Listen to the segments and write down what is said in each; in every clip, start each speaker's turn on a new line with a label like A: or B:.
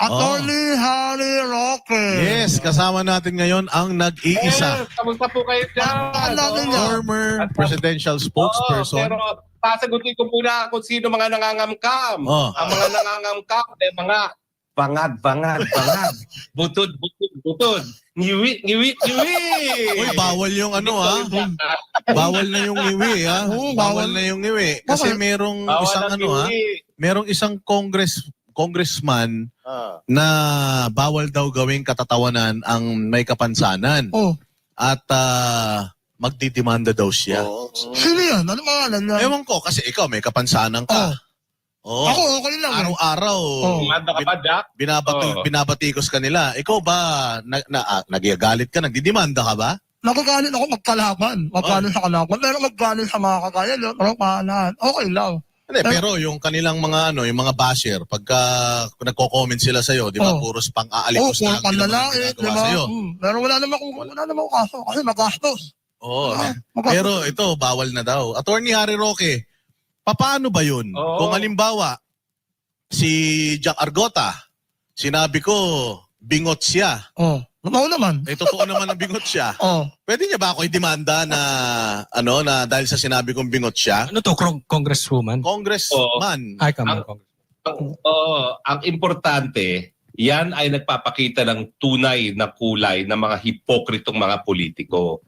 A: Attorney Harry Roque.
B: Yes, kasama natin ngayon ang nag-iisa.
C: Kamusta po kayo dyan?
B: Former presidential spokesperson.
C: Pero sasagutin ko muna kung sino mga nangangamkam. Ang mga nangangamkam ay mga bangad. Butod. Ngiwi.
B: Uy, bawal yung ano Bawal na yung ngiwi Bawal na yung ngiwi. Kasi merong isang merong isang congressman na bawal daw gawing katatawanan ang may kapansanan. At magdidemanda daw siya.
A: Sino yan? Ano pangalan niya?
B: Ewan ko, kasi ikaw may kapansanan ka.
A: Ako, okay lang.
B: Araw-araw,
C: Manda ka ba, Jack?
B: binabatikos ka nila. Ikaw ba, nagyagalit ka, nagdidemanda ka ba?
A: Nagagalit ako magkalaban. Maggalit sa kalaban. Pero maggalit sa mga kagaya. Okay lang.
B: Hindi, pero yung kanilang mga yung mga basher, pagka nagko-comment sila sa'yo, di ba, puros pang-aalikos na lang
A: panlalait, di ba?
B: sa'yo.
A: Pero wala naman akong kaso kasi magastos.
B: Pero ito, bawal na daw. Attorney Harry Roque, paano ba yun? Kung halimbawa, si Jack Argota, sinabi ko, bingot siya.
A: Totoo naman.
B: Totoo naman ang bingot siya. Pwede niya ba ako i-demanda na, na dahil sa sinabi kong bingot siya?
D: Ano to, congresswoman?
B: Congressman.
D: Ay, come on,
C: ang importante, yan ay nagpapakita ng tunay na kulay ng mga hipokritong mga politiko.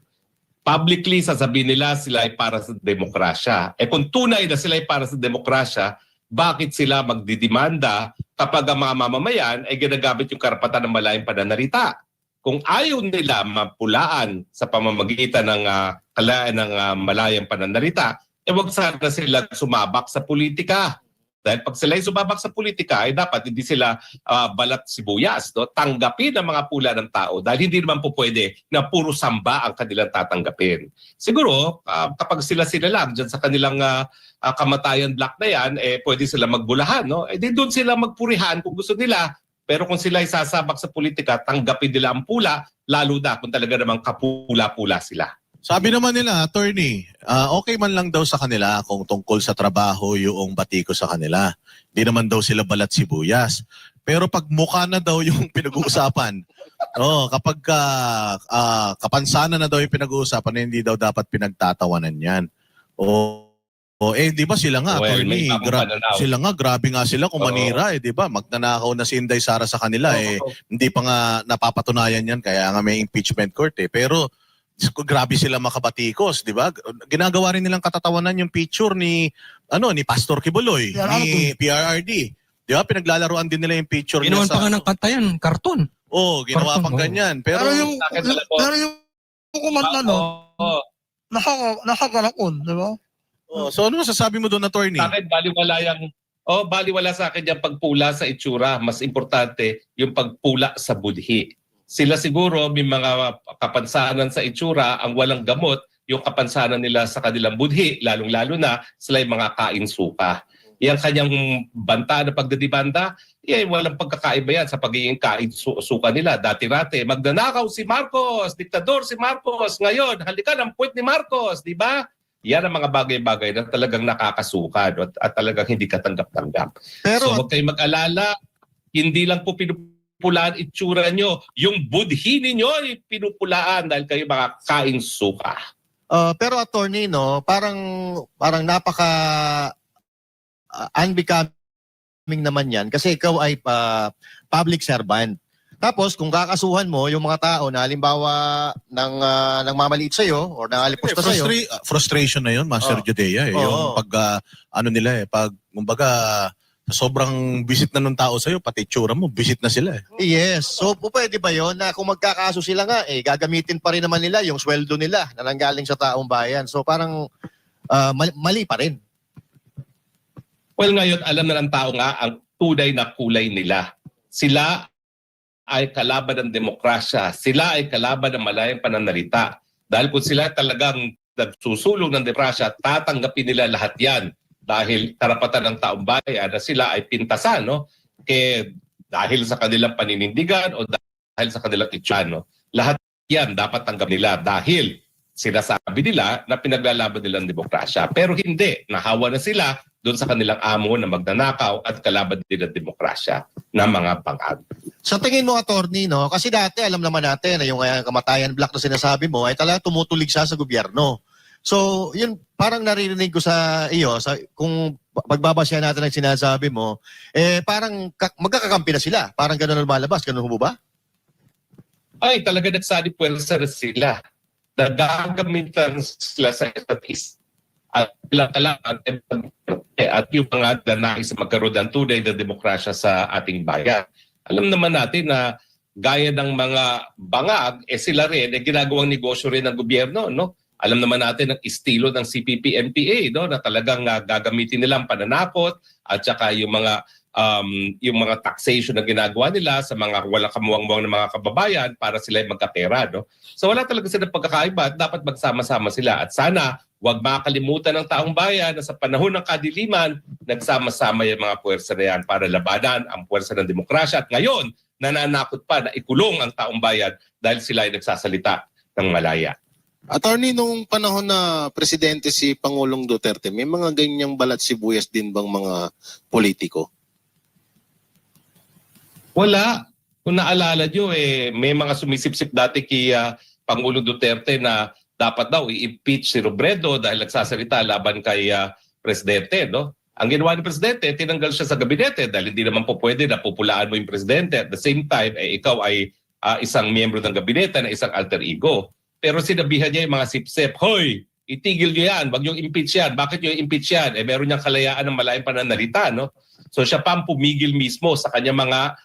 C: Publicly, sasabihin nila sila ay para sa demokrasya. Kung tunay na sila ay para sa demokrasya, bakit sila magdidemanda kapag ang mga mamamayan ay ginagamit yung karapatan ng malayang pananalita? Kung ayaw nila mapulaan sa pamamagitan ng kalayaan ng malayang pananalita, wag sana sila sumabak sa politika. Dahil pag sila sumabak sa politika, ay dapat hindi sila balat sibuyas. Tanggapin ang mga pula ng tao dahil hindi naman po pwede na puro samba ang kanilang tatanggapin. Siguro, kapag sila lang dyan sa kanilang kamatayan black na yan, pwede sila magbulahan. Di doon sila magpurihan kung gusto nila. Pero kung sila sasabak sa politika, tanggapin nila ang pula, lalo na kung talaga namang kapula-pula sila.
B: Sabi naman nila, attorney, okay man lang daw sa kanila kung tungkol sa trabaho yung batiko sa kanila. Hindi naman daw sila balat sibuyas. Pero pag mukha na daw yung pinag-uusapan, kapag kapansanan na daw yung pinag-uusapan, hindi daw dapat pinagtatawanan yan. Di ba sila nga, attorney, sila nga, grabe nga sila kung manira, di ba? Magnanakaw na si Inday Sara sa kanila, hindi pa nga napapatunayan yan, kaya nga may impeachment court Pero, grabe sila makabatikos, di ba? Ginagawa rin nilang katatawanan yung picture ni Pastor Kibuloy, ni PRRD. Di ba? Pinaglalaruan din nila yung picture
D: niya sa... pa nga ng kanta yan, karton.
B: Ginawa pang ganyan. Pero
A: yung kumanta, nakakarakon, di ba?
B: So ano masasabi mo doon, attorney?
C: Sa akin, baliwala sa akin yung pagpula sa itsura. Mas importante yung pagpula sa budhi. Sila siguro may mga kapansanan sa itsura, ang walang gamot, yung kapansanan nila sa kanilang budhi, lalong-lalo na sila yung mga kain-suka. Yang kanyang banta na pagdedibanda, walang pagkakaiba yan sa pagiging kain-suka nila. Dati-rate, magnanakaw si Marcos, diktador si Marcos. Ngayon, halika ng puwet ni Marcos, di ba? Yan ang mga bagay-bagay na talagang nakakasuka at talagang hindi katanggap-tanggap. So huwag kayong mag-alala, hindi lang po pinupulaan itsura nyo, yung budhi ninyo ay pinupulaan dahil kayo mga kaing suka.
E: Pero attorney, parang napaka unbecoming naman yan kasi ikaw ay public servant. Tapos kung kakasuhan mo yung mga tao na halimbawa nang mamaliit sa iyo or nangalipusta sa iyo.
B: Frustration na 'yon, Master Judea yung pag pag kumbaga sobrang visit na nung tao sa iyo, pati itsura mo, visit na sila
E: Yes. So pwede ba 'yon na kung magkakaso sila nga gagamitin pa rin naman nila yung sweldo nila na nanggaling sa taong bayan. So parang mali pa rin.
C: Well, ngayon alam na ng tao nga ang tunay na kulay nila. Sila ay kalaban ng demokrasya. Sila ay kalaban ng malayang pananalita. Dahil kung sila talagang nagsusulong ng demokrasya, tatanggapin nila lahat yan. Dahil karapatan ng taong bayan na sila ay pintasan. Dahil sa kanilang paninindigan o dahil sa kanilang itsura. Lahat yan dapat tanggap nila dahil sinasabi nila na pinaglalaban nila ang demokrasya. Pero hindi, nahawa na sila doon sa kanilang amo na magnanakaw at kalaban nila ang demokrasya na mga bangag.
E: Sa tingin mo, attorney, no? Kasi dati alam naman natin na yung kamatayan black na sinasabi mo ay talaga tumutulig siya sa gobyerno. So, yun parang naririnig ko sa iyo, kung pagbabasya natin ang sinasabi mo, parang magkakakampi na sila. Parang gano'n lumalabas. Gano'n ho ba?
C: Ay, talaga nagsali puwersa na sila. Nagagamitan sila sa isa't isa. At yung mga nais magkaroon ng tunay na demokrasya sa ating bayan. Alam naman natin na gaya ng mga bangag, sila rin, ginagawang negosyo rin ng gobyerno, no? Alam naman natin ang estilo ng CPP-NPA, no? Na talagang gagamitin nilang pananakot at saka yung mga taxation na ginagawa nila sa mga walang kamuwang-muwang ng mga kababayan para sila magkapera, no? So wala talaga silang pagkakaiba at dapat magsama-sama sila. At sana huwag makalimutan ng taong bayan na sa panahon ng kadiliman, nagsama-sama yung mga puwersa na yan para labanan ang puwersa ng demokrasya. At ngayon, nananakot pa na ikulong ang taong bayan dahil sila ay nagsasalita ng malaya.
F: Attorney, nung panahon na presidente si Pangulong Duterte, may mga ganyang balat sibuyas din bang mga politiko?
C: Wala. Kung naalala nyo, may mga sumisipsip dati kay Pangulong Duterte na dapat daw i-impeach si Robredo dahil nagsasalita laban kay Presidente. No? Ang ginawa ni Presidente, tinanggal siya sa gabinete dahil hindi naman po pwede na pupulaan mo yung Presidente. At the same time, ikaw ay isang miyembro ng gabinete na isang alter ego. Pero sinabihan niya yung mga sipsip, hoy, itigil niyo yan, wag niyong impeach yan. Bakit niyo impeach yan? Meron niyang kalayaan ng malayang pananalita. No? So siya pa ang pumigil mismo sa kanyang mga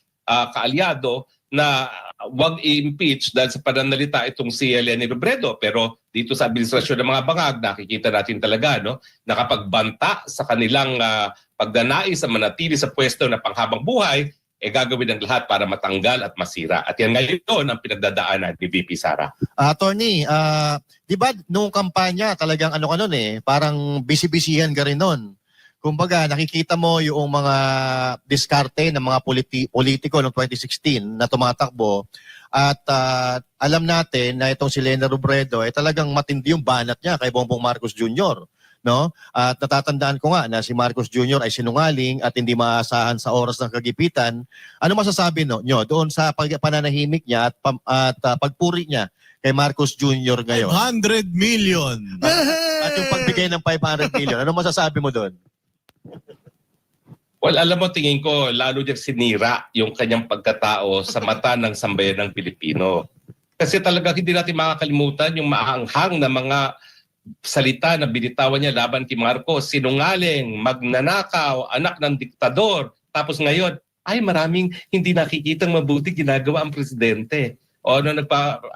C: kaalyado na wag i-impeach dahil sa pananalita itong si Leni Robredo. Pero dito sa administrasyon ng mga bangag, nakikita natin talaga no, nakapagbanta sa kanilang pagdanais sa manatili sa pwesto na panghabang buhay, gagawin ang lahat para matanggal at masira. At yan ngayon ang pinagdadaanan ni VP Sara.
E: Attorney, di ba nung kampanya talagang parang busy-busyhan ka rin nun. Kumbaga, nakikita mo yung mga diskarte ng mga politiko noong 2016 na tumatakbo at alam natin na itong si Leni Robredo ay talagang matindi yung banat niya kay Bongbong Marcos Jr. No? At natatandaan ko nga na si Marcos Jr. ay sinungaling at hindi maasahan sa oras ng kagipitan. Ano masasabi nyo doon sa pananahimik niya at pagpuri niya kay Marcos Jr. ngayon?
B: 100 million!
E: At yung pagbigay ng 500 million. Ano masasabi mo doon?
C: Well, alam mo, tingin ko, lalo niyang sinira yung kanyang pagkatao sa mata ng sambayan ng Pilipino. Kasi talaga hindi natin makakalimutan yung maanghang na mga salita na binitawan niya laban kay Marcos. Sinungaling, magnanakaw, anak ng diktador. Tapos ngayon, ay maraming hindi nakikitang mabuti ginagawa ang presidente. O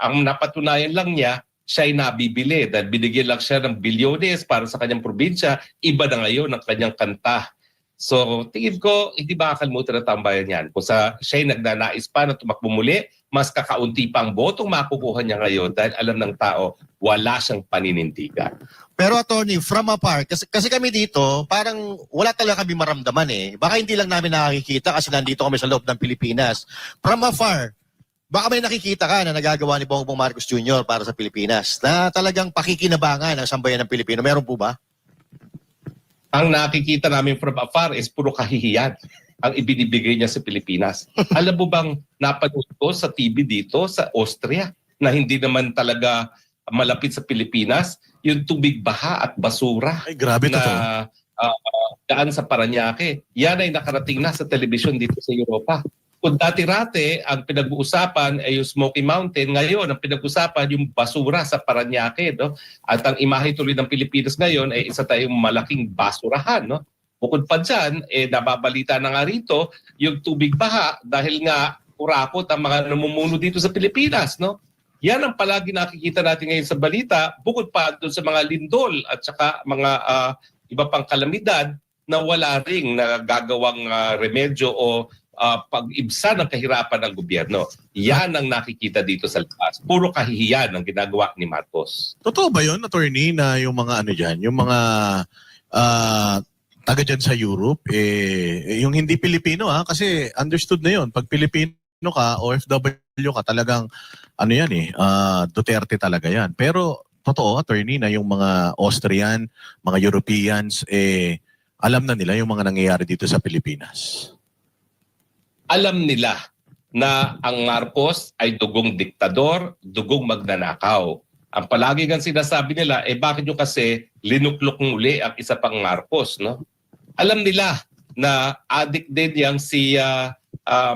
C: ang napatunayan lang niya, siya ay nabibili dahil binigyan lang siya ng bilyones para sa kanyang probinsya. Iba na ngayon ang kanyang kanta. So tingin ko, hindi ba kakalimutan ng tambayan yan? Kung siya ay nagnanais pa na tumakbo muli, mas kakaunti pang botong makukuha niya ngayon dahil alam ng tao, wala siyang paninindigan.
E: Pero attorney, from afar, kasi kami dito, parang wala talaga kami maramdaman eh. Baka hindi lang namin nakikita kasi nandito kami sa loob ng Pilipinas. From afar, baka may nakikita ka na nagagawa ni Bongbong Marcos Jr. para sa Pilipinas na talagang pakikinabangan ng sambayan ng Pilipino. Meron po ba?
C: Ang nakikita namin from afar is puro kahihiyan ang ibinibigay niya sa Pilipinas. Alam mo bang napanood ko sa TV dito sa Austria na hindi naman talaga malapit sa Pilipinas, yung tubig baha at basura
B: Ay, grabe to.
C: na daan sa Parañaque. Yan ay nakarating na sa telebisyon dito sa Europa. Kung dati-rate, ang pinag-uusapan ay yung Smoky Mountain. Ngayon, ang pinag-uusapan yung basura sa Parañaque. No? At ang imahe tuloy ng Pilipinas ngayon ay isa tayong malaking basurahan. No? Bukod pa dyan, nababalita na nga rito yung tubig baha dahil nga kurakot ang mga namumuno dito sa Pilipinas. No? Yan ang palagi nakikita natin ngayon sa balita. Bukod pa doon sa mga lindol at saka mga iba pang kalamidad na wala ring nagagawang remedyo o pag-ibsa ng kahirapan ng gobyerno. Yan ang nakikita dito sa labas. Puro kahihiyan ang ginagawa ni Marcos.
B: Totoo ba yun, attorney, na yung mga yung mga taga dyan sa Europe, yung hindi Pilipino kasi understood na yun. Pag Pilipino ka, OFW ka, talagang Duterte talaga yan. Pero totoo, attorney, na yung mga Austrian, mga Europeans, alam na nila yung mga nangyayari dito sa Pilipinas?
C: Alam nila na ang Marcos ay dugong diktador, dugong magnanakaw. Ang palagi nga sinasabi nila, bakit nyo kasi linuklok muli ang isa pang Marcos, no? Alam nila na addict din yang si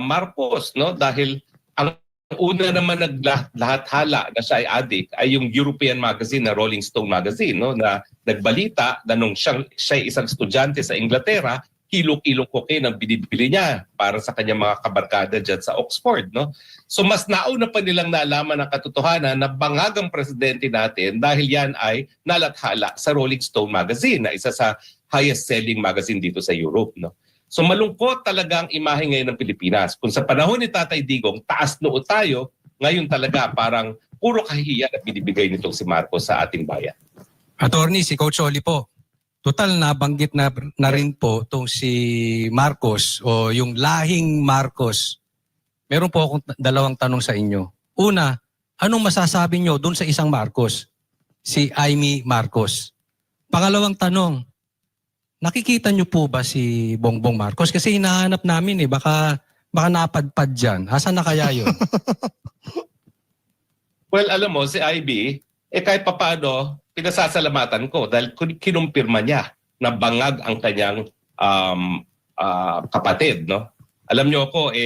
C: Marcos, no? Dahil ang una naman naglahat-hala na siya ay addict ay yung European magazine na Rolling Stone magazine, no? Na nagbalita na nung siya isang estudyante sa Inglaterra, kilong-kilong cocaine ang binibili niya para sa kanyang mga kabarkada dyan sa Oxford, no? So mas nauna pa nilang nalaman ang katotohanan na bangag ang presidente natin dahil yan ay nalathala sa Rolling Stone magazine na isa sa highest selling magazine dito sa Europe, no? So malungkot talaga ang imahe ngayon ng Pilipinas. Kung sa panahon ni Tatay Digong, taas noo tayo, ngayon talaga parang puro kahihiyan at binibigay nitong si Marcos sa ating bayan.
D: Attorney, si Coach Oli po. Total nabanggit na rin po itong si Marcos o yung lahing Marcos. Meron po akong dalawang tanong sa inyo. Una, anong masasabi nyo dun sa isang Marcos? Si Amy Marcos. Pangalawang tanong, nakikita nyo po ba si Bongbong Marcos? Kasi hinahanap namin baka napadpad dyan. Asan na kaya yun?
C: Well, alam mo, si IB, kahit papaano, pinasasalamatan ko dahil kinumpirma niya na bangag ang kanyang kapatid, no? Alam niyo ako,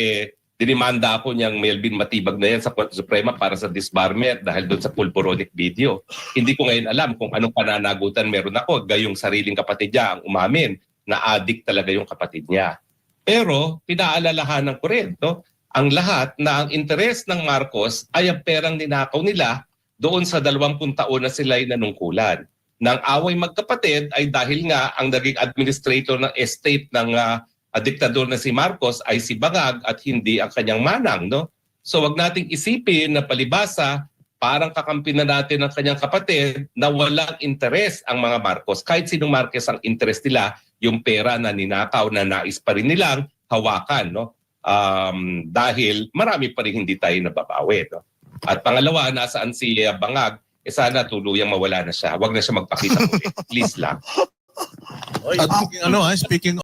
C: dinimanda ako niyang Melvin Matibag na yan sa Korte Suprema para sa disbarment dahil doon sa pulporonic video. Hindi ko ngayon alam kung anong pananagutan meron ako. Gayong sariling kapatid niya ang umamin na addict talaga yung kapatid niya. Pero pinaalalahanan ko rin, no? Ang lahat na ang interes ng Marcos ay ang perang ninakaw nila doon sa 20 taon na sila ay nanungkulan. Nang away magkapatid ay dahil nga ang naging administrator ng estate ng diktador na si Marcos ay si Bangag at hindi ang kanyang manang, no? So wag nating isipin na palibasa parang kakampi na natin ang kanyang kapatid na walang interes ang mga Marcos. Kahit sinong Marcos ang interes nila, yung pera na ninakaw na nais pa rin nilang hawakan, no? Dahil marami pa rin hindi tayo nababawi, no? At pangalawa, nasaan si Bangag? Sana tuluyang mawala na siya. Wag na siya magpakita ulit. Please lang.
B: Speaking